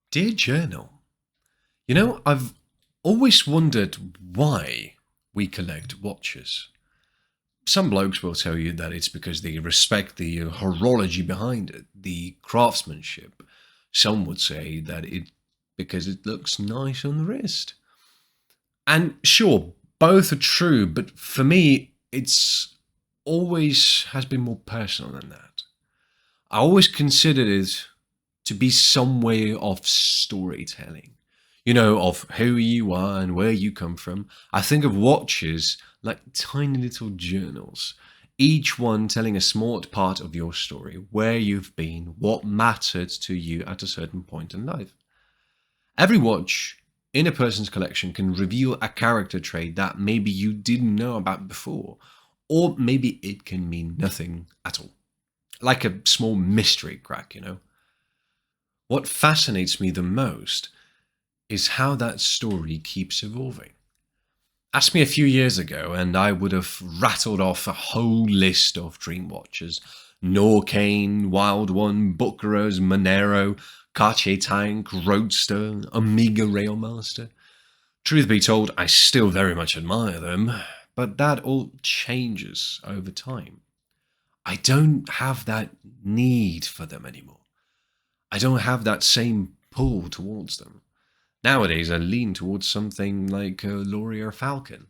Dear Journal, I've always wondered why we collect watches. Some blokes will tell you that it's because they respect the horology behind it, the craftsmanship. Some would say that it because it looks nice on the wrist. And sure, both are true, but for me, it's always has been more personal than that. I always considered it to be some way of storytelling, of who you are and where you come from. I think of watches like tiny little journals, each one telling a small part of your story, where you've been, what mattered to you at a certain point in life. Every watch in a person's collection can reveal a character trait that maybe you didn't know about before, or maybe it can mean nothing at all. Like a small mystery crack. What fascinates me the most is how that story keeps evolving. Ask me a few years ago, and I would have rattled off a whole list of dream watches: Norqain, Wild One, Bucheros, Monero, Cartier Tank, Roadster, Omega Railmaster. Truth be told, I still very much admire them, but that all changes over time. I don't have that need for them anymore. I don't have that same pull towards them. Nowadays, I lean towards something like a Laurier Falcon.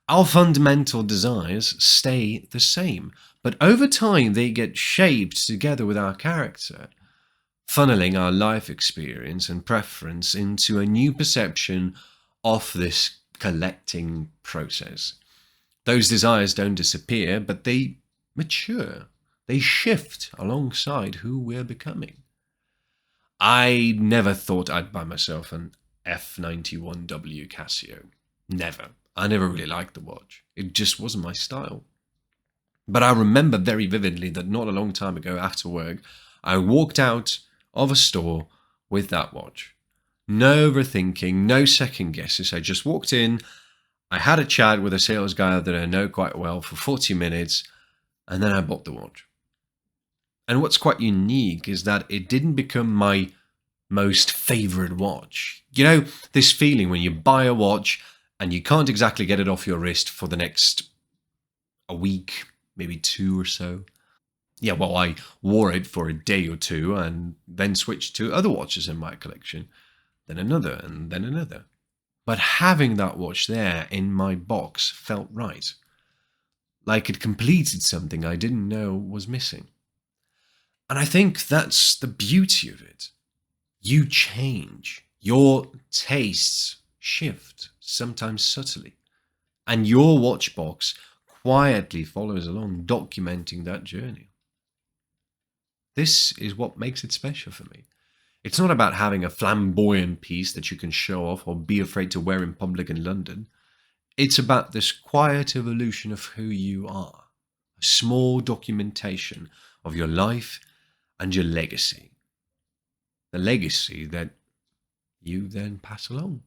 Our fundamental desires stay the same, but over time they get shaped together with our character, funneling our life experience and preference into a new perception of this collecting process. Those desires don't disappear, but they mature. They shift alongside who we're becoming. I never thought I'd buy myself an F91W Casio. Never. I never really liked the watch. It just wasn't my style. But I remember very vividly that not a long time ago after work, I walked out of a store with that watch. No overthinking, no second guesses. I just walked in, I had a chat with a sales guy that I know quite well for 40 minutes, and then I bought the watch. And what's quite unique is that it didn't become my most favorite watch. This feeling when you buy a watch and you can't exactly get it off your wrist for the next a week, maybe two or so. Yeah, well, I wore it for a day or two and then switched to other watches in my collection, then another, and then another. But having that watch there in my box felt right, like it completed something I didn't know was missing. And I think that's the beauty of it. You change, your tastes shift, sometimes subtly, and your watch box quietly follows along, documenting that journey. This is what makes it special for me. It's not about having a flamboyant piece that you can show off or be afraid to wear in public in London. It's about this quiet evolution of who you are, a small documentation of your life and your legacy. The legacy that you then pass along.